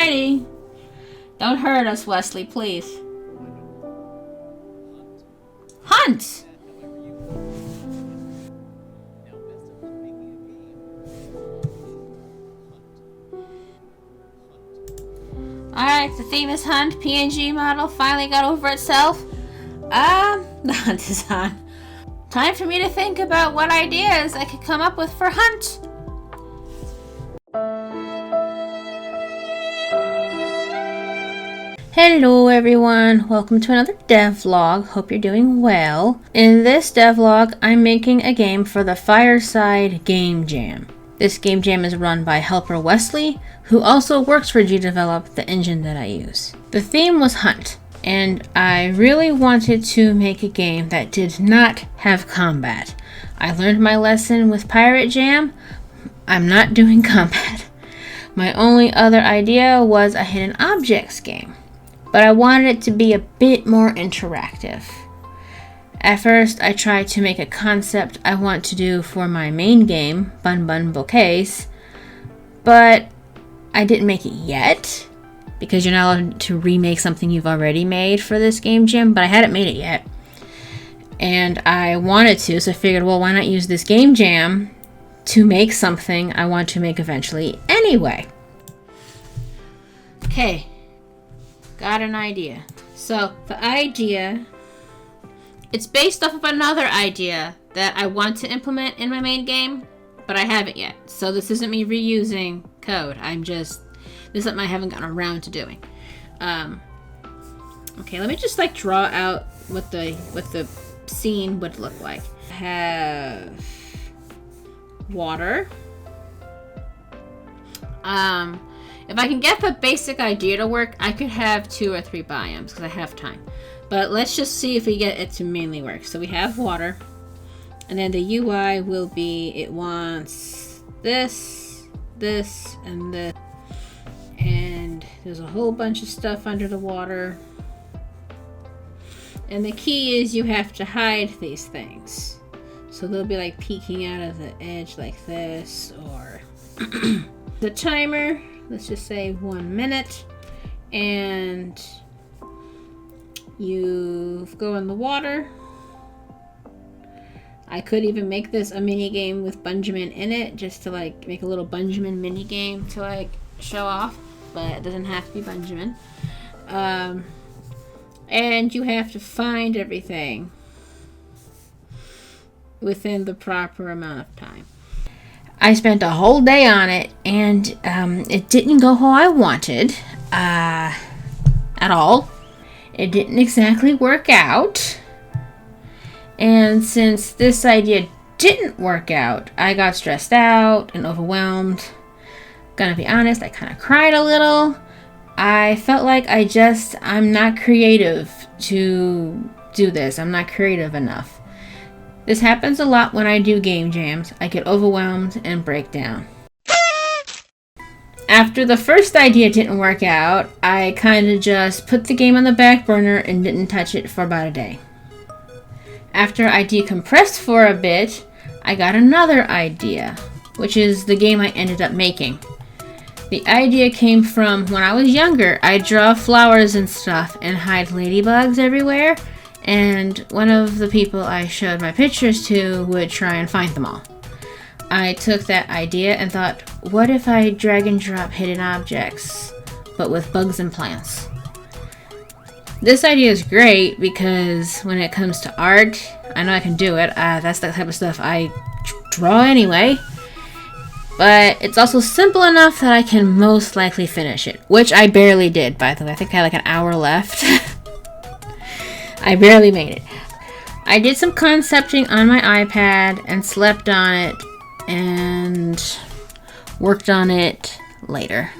Alrighty. Don't hurt us, Wesley, please. Hunt! Alright, the theme is Hunt. PNG model finally got over itself. The hunt is on. Time for me to think about what ideas I could come up with for Hunt. Hello everyone, welcome to another devlog. Hope you're doing well. In this devlog, I'm making a game for the Fireside Game Jam. This game jam is run by helper Wesley, who also works for GDevelop, the engine that I use. The theme was Hunt, and I really wanted to make a game that did not have combat. I learned my lesson with Pirate Jam. I'm not doing combat. My only other idea was a hidden objects game, but I wanted it to be a bit more interactive. At first, I tried to make a concept I want to do for my main game, Bun Bun Bouquets, but I didn't make it yet, because you're not allowed to remake something you've already made for this game jam, but I hadn't made it yet. And I wanted to, so I figured, well, why not use this game jam to make something I want to make eventually anyway. Okay, got an idea. So, the idea, it's based off of another idea that I want to implement in my main game, but I haven't yet. So this isn't me reusing code. This is something I haven't gotten around to doing. Okay, let me just like draw out what the scene would look like. I have water. If I can get the basic idea to work, I could have 2 or 3 biomes because I have time. But let's just see if we get it to mainly work. So we have water, and then the UI will be, it wants this, this, and this. And there's a whole bunch of stuff under the water. And the key is you have to hide these things. So they'll be like peeking out of the edge like this, or the timer, let's just say 1 minute. And you go in the water. I could even make this a mini game with Benjamin in it, just to like make a little Benjamin mini game to like show off, but it doesn't have to be Benjamin. And you have to find everything within the proper amount of time. I spent a whole day on it, and it didn't go how I wanted at all. It didn't exactly work out. And since this idea didn't work out, I got stressed out and overwhelmed. Gonna be honest, I kind of cried a little. I felt like I'm not creative to do this. I'm not creative enough. This happens a lot when I do game jams. I get overwhelmed and break down. After the first idea didn't work out, I kind of just put the game on the back burner and didn't touch it for about a day. After I decompressed for a bit, I got another idea, which is the game I ended up making. The idea came from when I was younger. I'd draw flowers and stuff and hide ladybugs everywhere, and one of the people I showed my pictures to would try and find them all. I took that idea and thought, what if I drag and drop hidden objects, but with bugs and plants? This idea is great because when it comes to art, I know I can do it. That's the type of stuff I draw anyway. But it's also simple enough that I can most likely finish it, which I barely did, by the way. I think I had like an hour left. I barely made it. I did some concepting on my iPad and slept on it and worked on it later.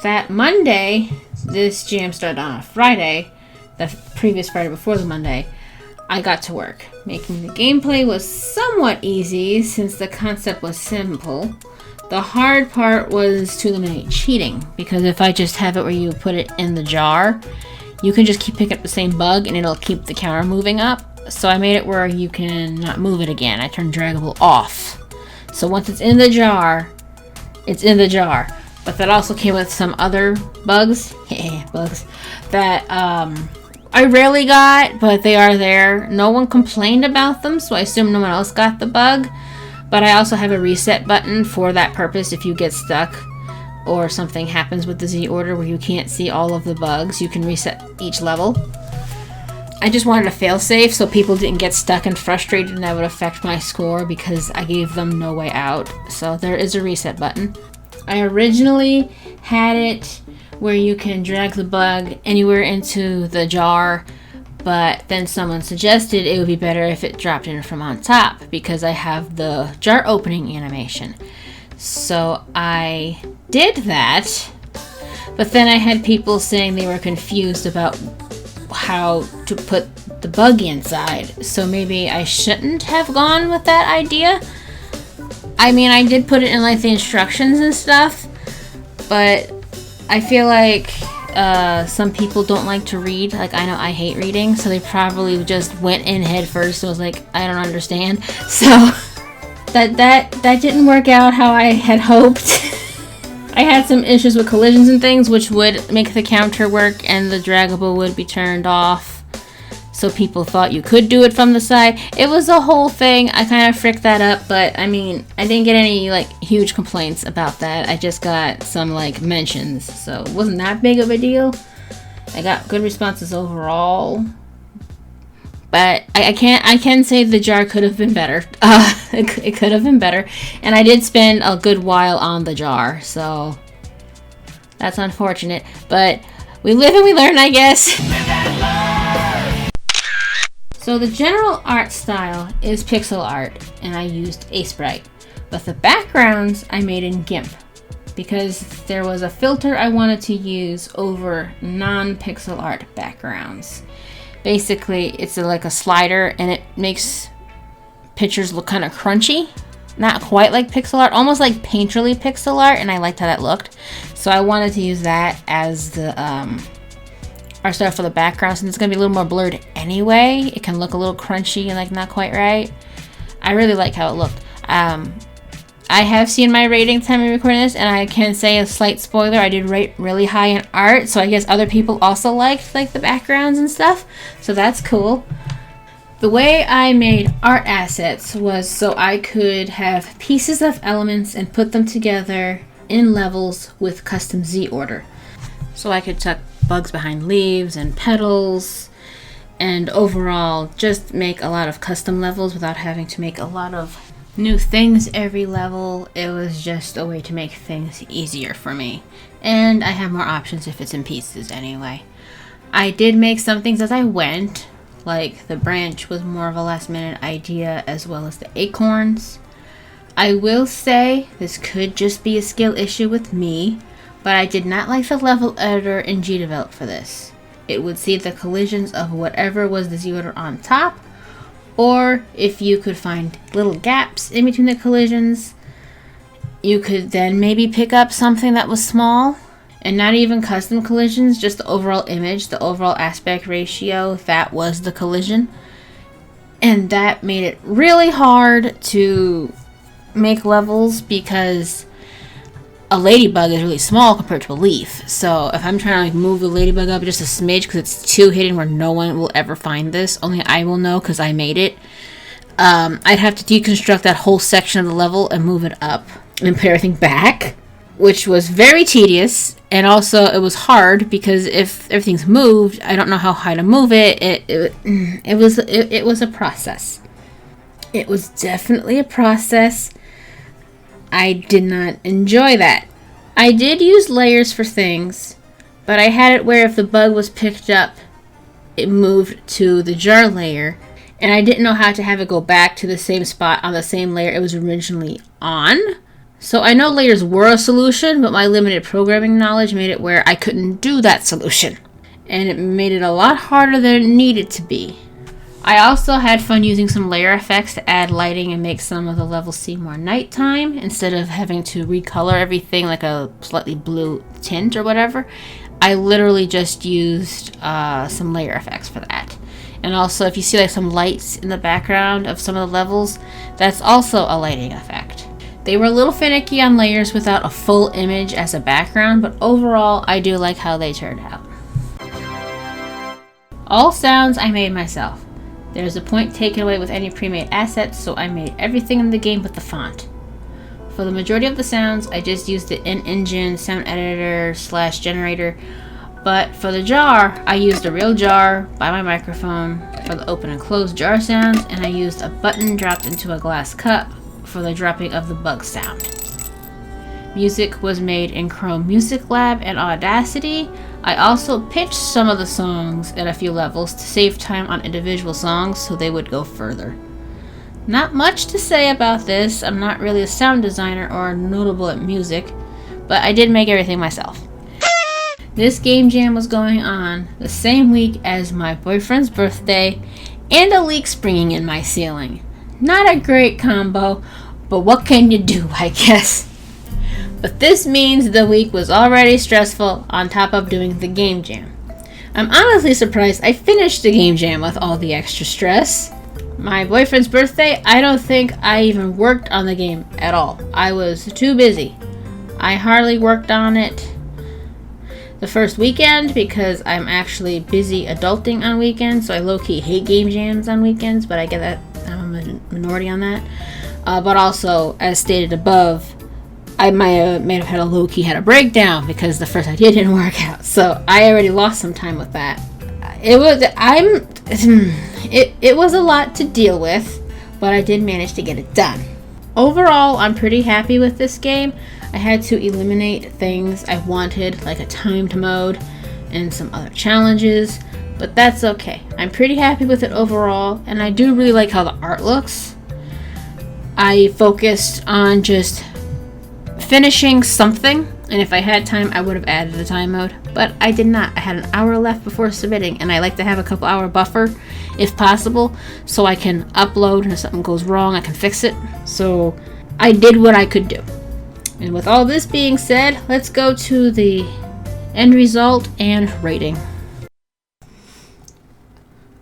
That Monday, this jam started on a Friday, the previous Friday before the Monday, I got to work. Making the gameplay was somewhat easy since the concept was simple. The hard part was to eliminate cheating, because if I just have it where you put it in the jar, you can just keep picking up the same bug and it'll keep the camera moving up. So I made it where you can not move it again. I turned draggable off. So once it's in the jar, it's in the jar. But that also came with some other bugs, bugs, that I rarely got, but they are there. No one complained about them, so I assume no one else got the bug. But I also have a reset button for that purpose. If you get stuck or something happens with the Z order where you can't see all of the bugs, you can reset each level. I just wanted a failsafe so people didn't get stuck and frustrated and that would affect my score because I gave them no way out. So there is a reset button. I originally had it where you can drag the bug anywhere into the jar, but then someone suggested it would be better if it dropped in from on top because I have the jar opening animation. So I did that, but then I had people saying they were confused about how to put the bug inside, so maybe I shouldn't have gone with that idea. I mean, I did put it in like the instructions and stuff, but I feel like some people don't like to read. Like, I know I hate reading, so they probably just went in head first and was like, I don't understand. So that didn't work out how I had hoped. I had some issues with collisions and things, which would make the counter work and the draggable would be turned off. So people thought you could do it from the side. It was a whole thing. I kind of fricked that up, but I mean, I didn't get any like huge complaints about that. I just got some like mentions, so it wasn't that big of a deal. I got good responses overall. But I can say the jar could have been better. It could have been better. And I did spend a good while on the jar, so that's unfortunate. But we live and we learn, I guess. So the general art style is pixel art, and I used Aseprite. But the backgrounds I made in GIMP, because there was a filter I wanted to use over non-pixel art backgrounds. Basically, it's like a slider, and it makes pictures look kind of crunchy. Not quite like pixel art, almost like painterly pixel art, and I liked how that looked. So I wanted to use that as the art style for the background, since it's going to be a little more blurred anyway. It can look a little crunchy and like not quite right. I really like how it looked. I have seen my rating time in recording this, and I can say a slight spoiler, I did rate really high in art, so I guess other people also liked like the backgrounds and stuff, so that's cool. The way I made art assets was so I could have pieces of elements and put them together in levels with custom Z order. So I could tuck bugs behind leaves and petals, and overall just make a lot of custom levels without having to make a lot of new things every level. It was just a way to make things easier for me, and I have more options if it's in pieces anyway. I did make some things as I went, like the branch was more of a last minute idea, as well as the acorns. I will say this could just be a skill issue with me, but I did not like the level editor in GDevelop for this. It would see the collisions of whatever was the Z order on top, or if you could find little gaps in between the collisions, you could then maybe pick up something that was small, and not even custom collisions, just the overall image, the overall aspect ratio, that was the collision. And that made it really hard to make levels because a ladybug is really small compared to a leaf. So if I'm trying to like move the ladybug up just a smidge because it's too hidden where no one will ever find this, only I will know because I made it, I'd have to deconstruct that whole section of the level and move it up and put everything back, which was very tedious. And also it was hard because if everything's moved, I don't know how high to move it. It was a process. It was definitely a process. I did not enjoy that. I did use layers for things, but I had it where if the bug was picked up, it moved to the jar layer, and I didn't know how to have it go back to the same spot on the same layer it was originally on. So I know layers were a solution, but my limited programming knowledge made it where I couldn't do that solution, and it made it a lot harder than it needed to be. I also had fun using some layer effects to add lighting and make some of the levels seem more nighttime instead of having to recolor everything like a slightly blue tint or whatever. I literally just used some layer effects for that. And also if you see like some lights in the background of some of the levels, that's also a lighting effect. They were a little finicky on layers without a full image as a background, but overall I do like how they turned out. All sounds I made myself. There's a point taken away with any pre-made assets, so I made everything in the game but the font. For the majority of the sounds, I just used the in-engine sound editor / generator, but for the jar, I used a real jar by my microphone for the open and close jar sounds, and I used a button dropped into a glass cup for the dropping of the bug sound. Music was made in Chrome Music Lab and Audacity. I also pitched some of the songs at a few levels to save time on individual songs so they would go further. Not much to say about this. I'm not really a sound designer or notable at music, but I did make everything myself. This game jam was going on the same week as my boyfriend's birthday and a leak springing in my ceiling. Not a great combo, but what can you do, I guess. But this means the week was already stressful on top of doing the game jam. I'm honestly surprised I finished the game jam with all the extra stress. My boyfriend's birthday, I don't think I even worked on the game at all. I was too busy. I hardly worked on it the first weekend because I'm actually busy adulting on weekends, so I low-key hate game jams on weekends, but I get that I'm a minority on that. But also, as stated above, I may have had a low-key had a breakdown because the first idea didn't work out. So I already lost some time with that. It was a lot to deal with, but I did manage to get it done. Overall, I'm pretty happy with this game. I had to eliminate things I wanted, like a timed mode and some other challenges, but that's okay. I'm pretty happy with it overall, and I do really like how the art looks. I focused on just finishing something, and if I had time I would have added a time mode, but I did not. I had an hour left before submitting, and I like to have a couple hour buffer if possible so I can upload, and if something goes wrong I can fix it. So I did what I could do. And with all this being said, let's go to the end result and rating.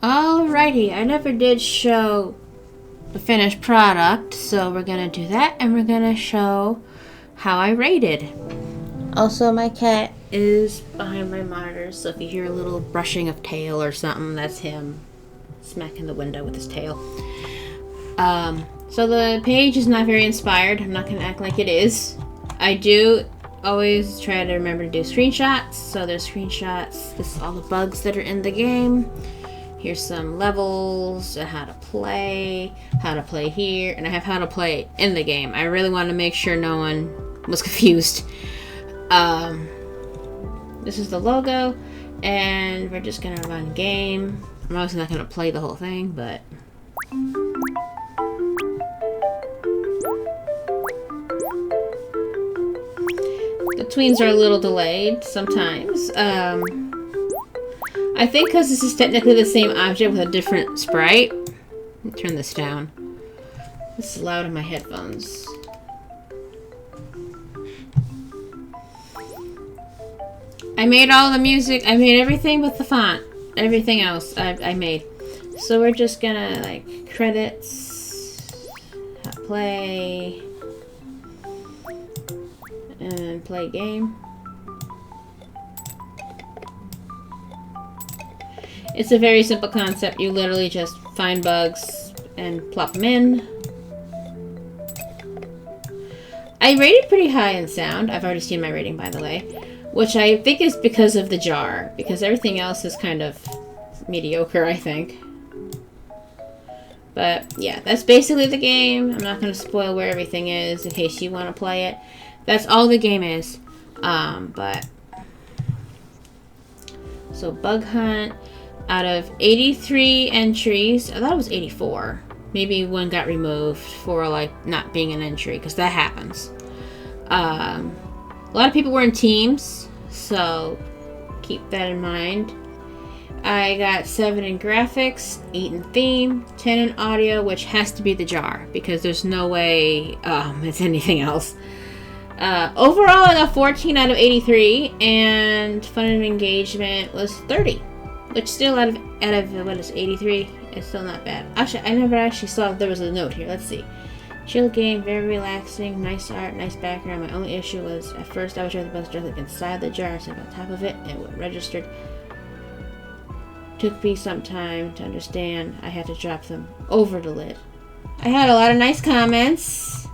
Alrighty, I never did show the finished product, so we're gonna do that, and we're gonna show how I rated. Also, my cat is behind my monitor, so if you hear a little brushing of tail or something, that's him smacking the window with his tail. So the page is not very inspired. I'm not going to act like it is. I do always try to remember to do screenshots. So there's screenshots. This is all the bugs that are in the game. Here's some levels and how to play here, and I have how to play in the game. I really want to make sure no one was confused. This is the logo, and we're just gonna run game. I'm obviously not gonna play the whole thing, but the tweens are a little delayed sometimes. I think because this is technically the same object with a different sprite. Let me turn this down. This is loud in my headphones. I made all the music. I made everything but the font. Everything else I made. So we're just gonna like credits, play, and play game. It's a very simple concept. You literally just find bugs and plop them in. I rated pretty high in sound. I've already seen my rating, by the way. Which I think is because of the jar. Because everything else is kind of mediocre, I think. But yeah, that's basically the game. I'm not going to spoil where everything is in case you want to play it. That's all the game is. So bug hunt. Out of 83 entries, I thought it was 84. Maybe one got removed for like not being an entry, because that happens. A lot of people were in teams, so keep that in mind. I got 7 in graphics, 8 in theme, 10 in audio, which has to be the jar, because there's no way it's anything else. Overall, I got 14 out of 83, and fun and engagement was 30. Which still out of what is 83, it's still not bad. Actually, I never actually saw if there was a note here. Let's see. Chill game, very relaxing, nice art, nice background. My only issue was at first I would try the bus directly inside the jar instead of on top of it, and it registered. Took me some time to understand. I had to drop them over the lid. I had a lot of nice comments.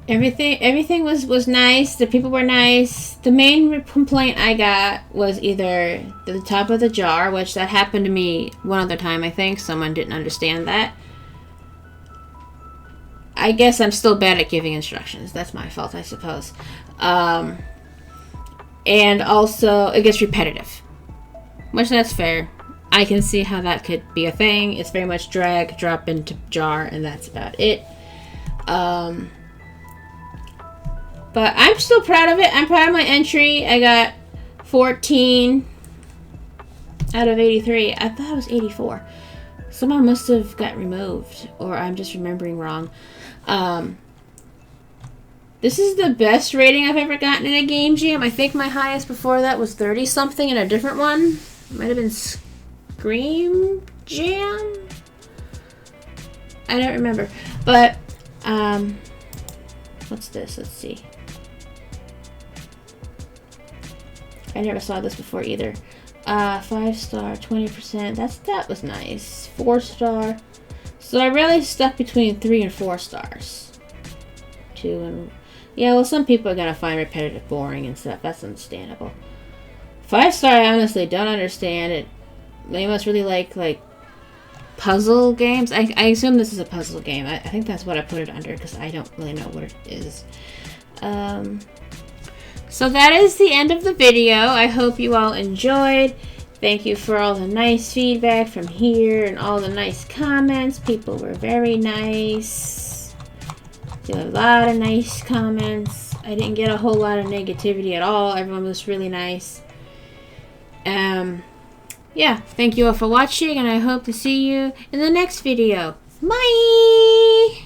Everything was nice. The people were nice. The main complaint I got was either the top of the jar, which that happened to me one other time, I think. Someone didn't understand that. I guess I'm still bad at giving instructions. That's my fault, I suppose. And also, it gets repetitive. Which, that's fair. I can see how that could be a thing. It's very much drag, drop into jar, and that's about it. But I'm still proud of it. I'm proud of my entry. I got 14 out of 83. I thought it was 84. Someone must have got removed, or I'm just remembering wrong. This is the best rating I've ever gotten in a game jam. I think my highest before that was 30-something in a different one. It might have been Scream Jam? I don't remember. But, what's this? Let's see. I never saw this before either. 5-star, 20%. That was nice. 4-star. So I really stuck between 3 and 4 stars. 2 and... Yeah, well, some people are gonna find repetitive boring and stuff. That's understandable. 5-star, I honestly don't understand it. They must really like puzzle games. I assume this is a puzzle game. I think that's what I put it under because I don't really know what it is. So that is the end of the video. I hope you all enjoyed. Thank you for all the nice feedback from here and all the nice comments. People were very nice. There were a lot of nice comments. I didn't get a whole lot of negativity at all. Everyone was really nice. Yeah, thank you all for watching, and I hope to see you in the next video. Bye!